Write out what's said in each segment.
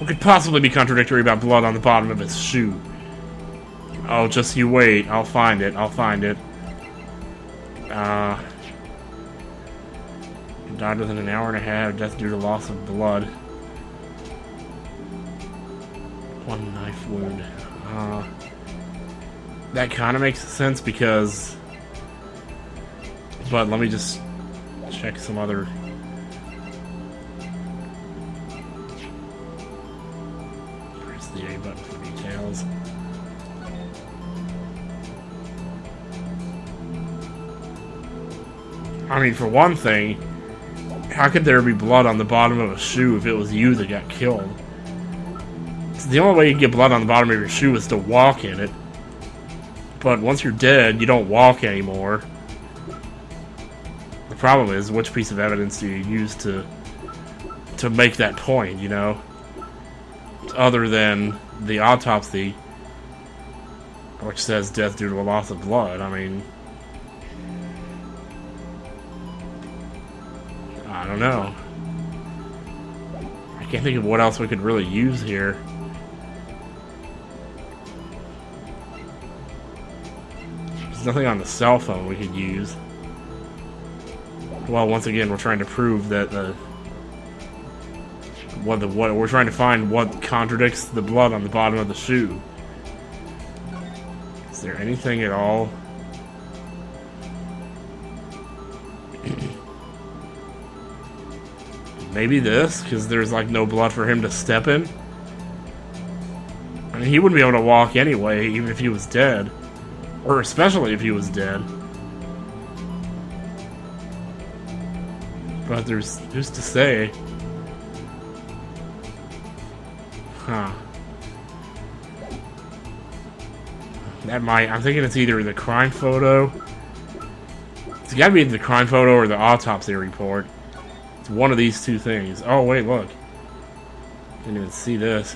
What could possibly be contradictory about blood on the bottom of his shoe? Oh, just you wait. I'll find it. I'll find it. Died within an hour and a half. Death due to loss of blood. One knife wound. That kind of makes sense because... But let me just check some other... Press the A button for details. I mean, for one thing, how could there be blood on the bottom of a shoe if it was you that got killed? So the only way you can get blood on the bottom of your shoe is to walk in it. But once you're dead, you don't walk anymore. The problem is, which piece of evidence do you use to make that point, you know? Other than the autopsy, which says death due to a loss of blood. I mean... I don't know. I can't think of what else we could really use here. There's nothing on the cell phone we could use. Well, once again, we're trying to prove that we're trying to find what contradicts the blood on the bottom of the shoe. Is there anything at all? Maybe this, because there's like no blood for him to step in. I mean, he wouldn't be able to walk anyway, even if he was dead. Or especially if he was dead. But there's who's to say? Huh. That might... I'm thinking it's either the crime photo. It's gotta be the crime photo or the autopsy report. It's one of these two things. Oh, wait, look. Didn't even see this.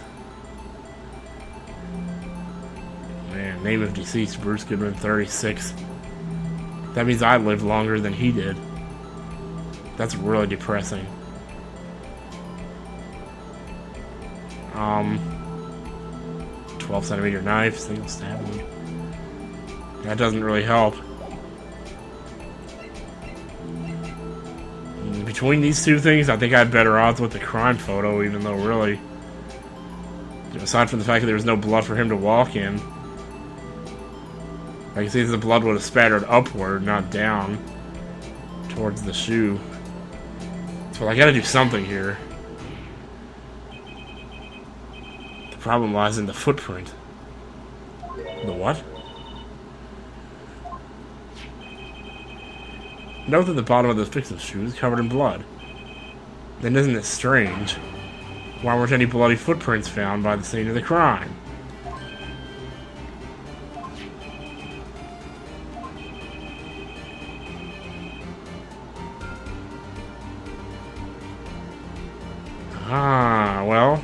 Man, name of deceased, Bruce Goodman, 36. That means I lived longer than he did. That's really depressing. 12cm knife, single stab wound. That doesn't really help. Between these two things, I think I had better odds with the crime photo, even though really, aside from the fact that there was no blood for him to walk in, I can see that the blood would have spattered upward, not down, towards the shoe. So I gotta do something here. The problem lies in the footprint. The what? Note that the bottom of the victim's shoe is covered in blood. Then isn't it strange? Why weren't any bloody footprints found by the scene of the crime? Ah, well...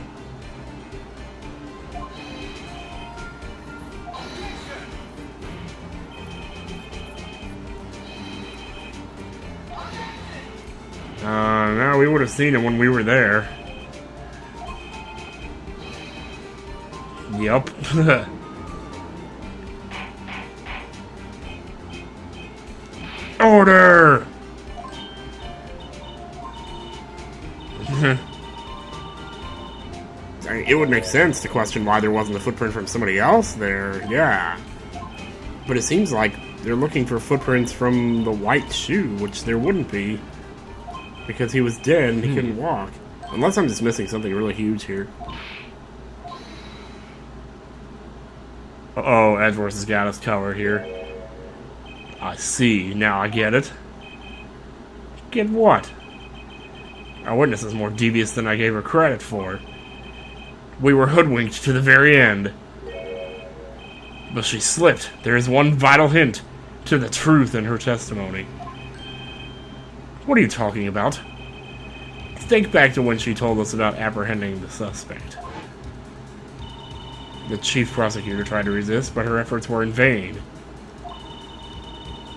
no, we would have seen it when we were there. Yup. Order! I mean, it would make sense to question why there wasn't a footprint from somebody else there, yeah. But it seems like they're looking for footprints from the white shoe, which there wouldn't be. Because he was dead and he couldn't walk. Unless I'm just missing something really huge here. Uh-oh, Edgeworth has got us covered here. I see. Now I get it. Get what? Our witness is more devious than I gave her credit for. We were hoodwinked to the very end. But she slipped. There is one vital hint to the truth in her testimony. What are you talking about? Think back to when she told us about apprehending the suspect. The chief prosecutor tried to resist, but her efforts were in vain.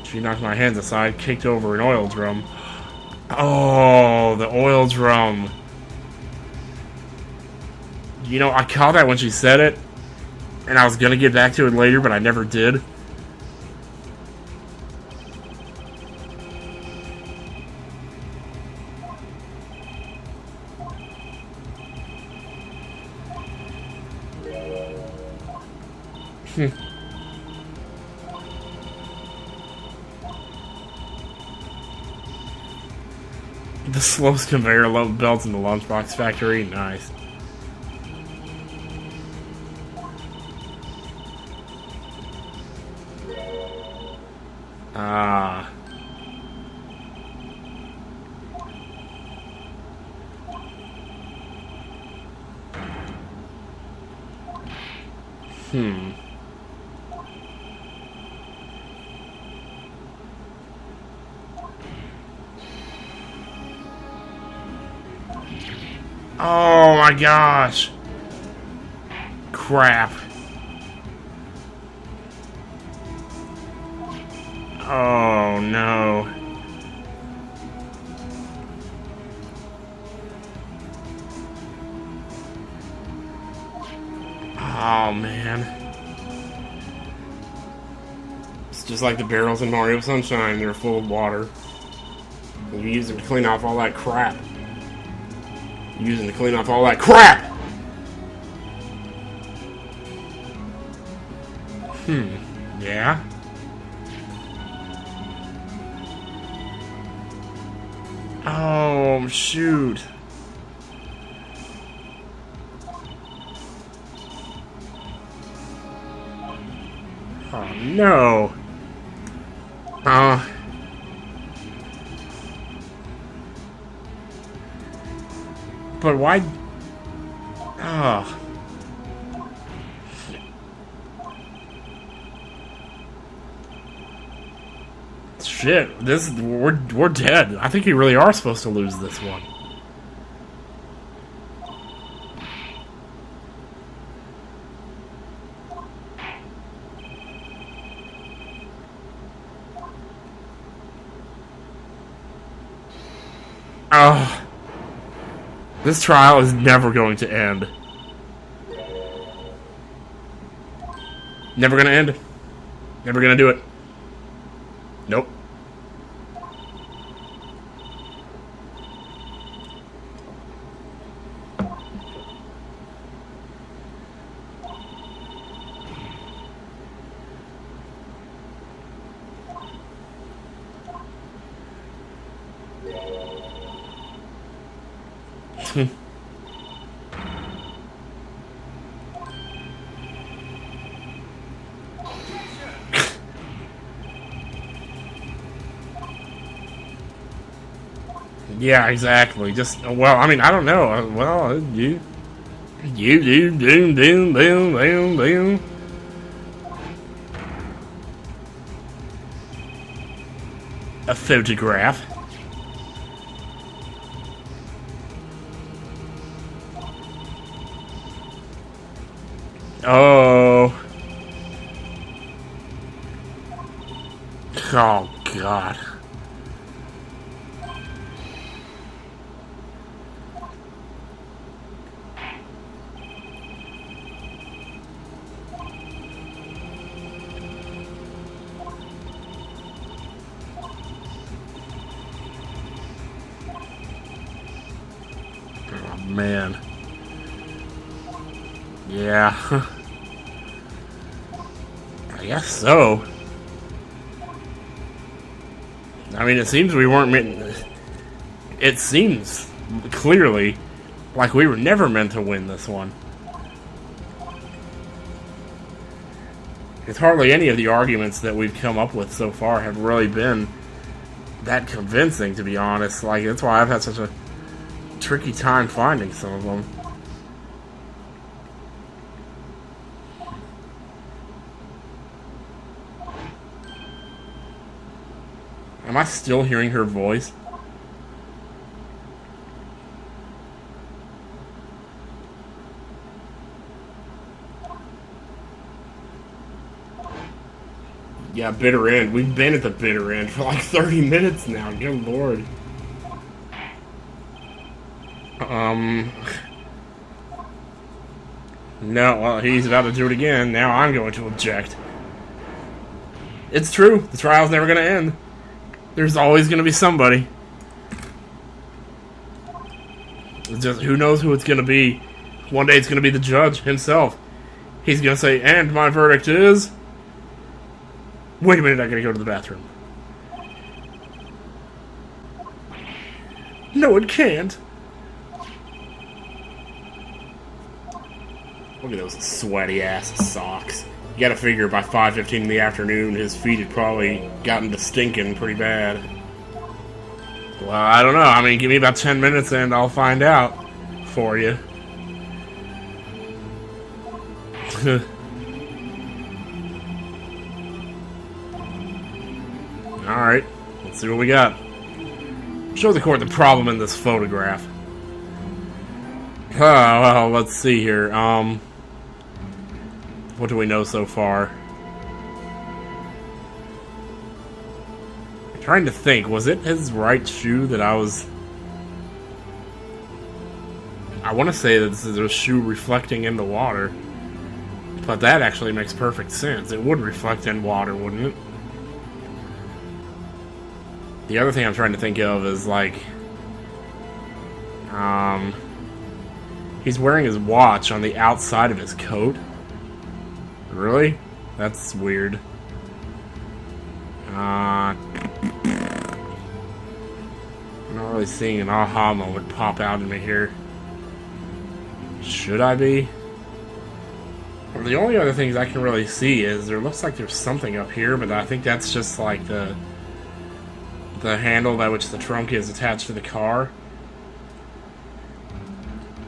She knocked my hands aside, kicked over an oil drum. Oh, the oil drum. You know, I caught that when she said it, and I was gonna get back to it later, but I never did. The slowest conveyor belts in the lunchbox factory. Nice. Ah. Oh my gosh. Crap. Oh no. Oh man. It's just like the barrels in Mario Sunshine, they're full of water. You use them to clean off all that crap. Using to clean off all that crap! Yeah? Oh, shoot. Oh, no. But why? Oh. Shit, we're dead. I think we really are supposed to lose this one. Oh. This trial is never going to end. Never gonna end. Never gonna do it. Nope. Yeah, exactly. Just, well, I mean, I don't know. Well, you boom. A photograph. Oh. Oh, God. Oh, man. Yeah. I guess so. I mean, it seems we weren't meant... It seems clearly like we were never meant to win this one. It's hardly any of the arguments that we've come up with so far have really been that convincing, to be honest. Like, that's why I've had such a tricky time finding some of them. Am I still hearing her voice? Yeah, bitter end. We've been at the bitter end for like 30 minutes now. Good lord. No, well, he's about to do it again. Now I'm going to object. It's true. The trial's never going to end. There's always going to be somebody. It's just, who knows who it's going to be. One day it's going to be the judge himself. He's going to say, and my verdict is... Wait a minute, I got to go to the bathroom. No, it can't. Look at those sweaty ass socks. You gotta figure by 5:15 in the afternoon, his feet had probably gotten to stinking pretty bad. Well, I don't know. I mean, give me about 10 minutes and I'll find out for you. Alright, let's see what we got. Show the court the problem in this photograph. Well, let's see here. What do we know so far? I'm trying to think. Was it his right shoe that I was... I want to say that this is a shoe reflecting in the water. But that actually makes perfect sense. It would reflect in water, wouldn't it? The other thing I'm trying to think of is, like... He's wearing his watch on the outside of his coat. Really? That's weird. I'm not really seeing an aha moment pop out in me here. Should I be? Well, the only other things I can really see is there looks like there's something up here, but I think that's just like the handle by which the trunk is attached to the car.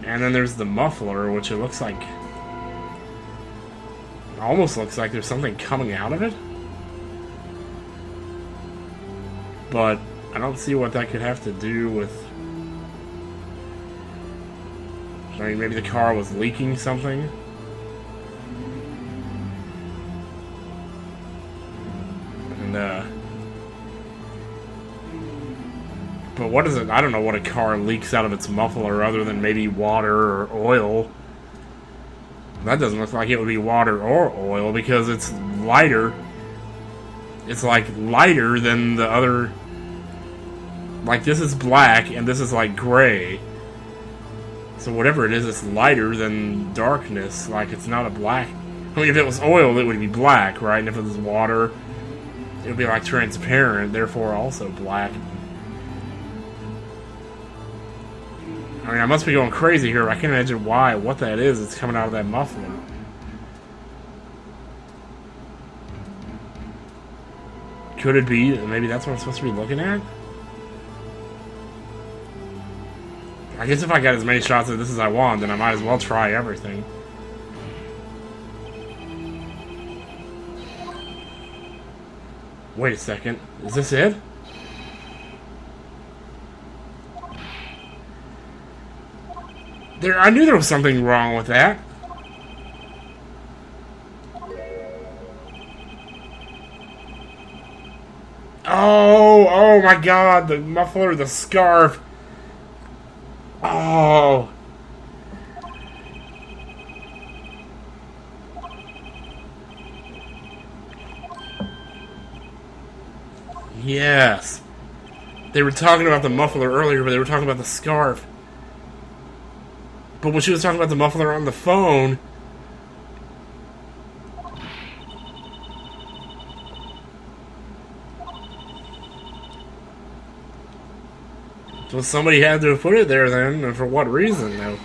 And then there's the muffler, which it looks like... almost looks like there's something coming out of it. But I don't see what that could have to do with... I mean, maybe the car was leaking something? And, but what is it? I don't know what a car leaks out of its muffler other than maybe water or oil. That doesn't look like it would be water or oil because it's lighter. It's like lighter than the other. Like this is black and this is like gray. So whatever it is, it's lighter than darkness. Like it's not a black. I mean, if it was oil, it would be black, right? And if it was water, it would be like transparent, therefore also black. I mean, I must be going crazy here. I can't imagine what that is that's coming out of that muffler. Could it be, maybe that's what I'm supposed to be looking at? I guess if I got as many shots of this as I want, then I might as well try everything. Wait a second. Is this it? I knew there was something wrong with that. Oh my god, the muffler, the scarf. Oh. Yes. They were talking about the muffler earlier, but they were talking about the scarf. But when she was talking about the muffler on the phone... So somebody had to have put it there then, and for what reason, though?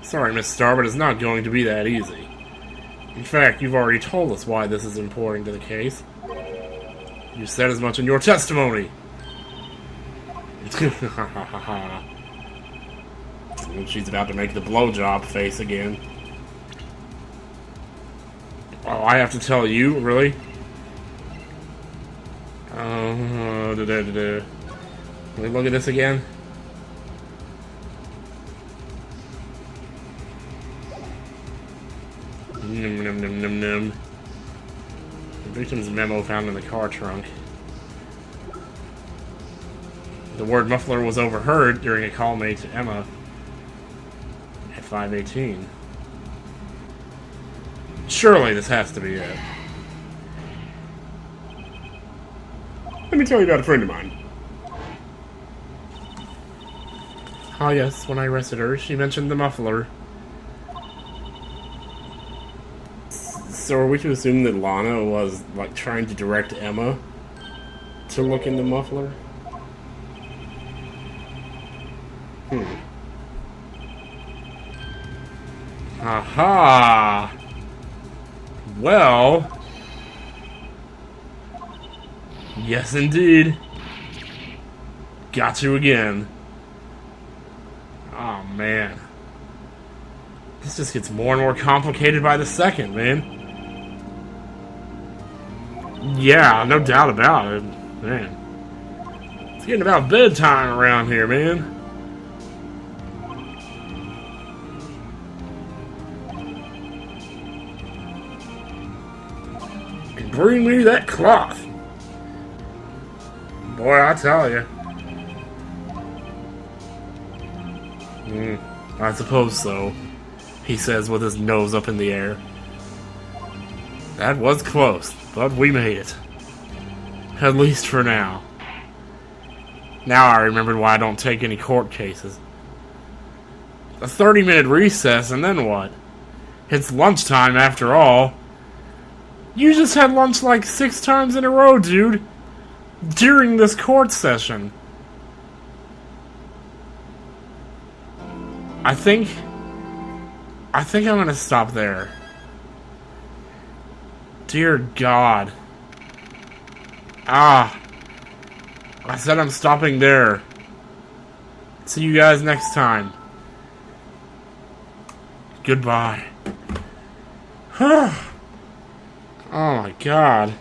Sorry, Miss Star, but it's not going to be that easy. In fact, you've already told us why this is important to the case. You said as much in your testimony. She's about to make the blowjob face again. Oh, I have to tell you? Really? Let me look at this again. Num num num num num. The victim's memo found in the car trunk. The word muffler was overheard during a call made to Emma at 5:18. Surely this has to be it. Let me tell you about a friend of mine. Ah, yes, when I arrested her, she mentioned the muffler. So are we to assume that Lana was, like, trying to direct Emma to look in the muffler? Aha! Well... yes, indeed. Got you again. Oh, man. This just gets more and more complicated by the second, man. Yeah, no doubt about it. Man. It's getting about bedtime around here, man. And bring me that cloth. Boy, I tell you. I suppose so, he says with his nose up in the air. That was close, but we made it. At least for now. Now I remembered why I don't take any court cases. A 30-minute recess, and then what? It's lunchtime after all. You just had lunch like 6 times in a row, dude. During this court session. I think I'm gonna stop there. Dear God. Ah. I said I'm stopping there. See you guys next time. Goodbye. Oh my God.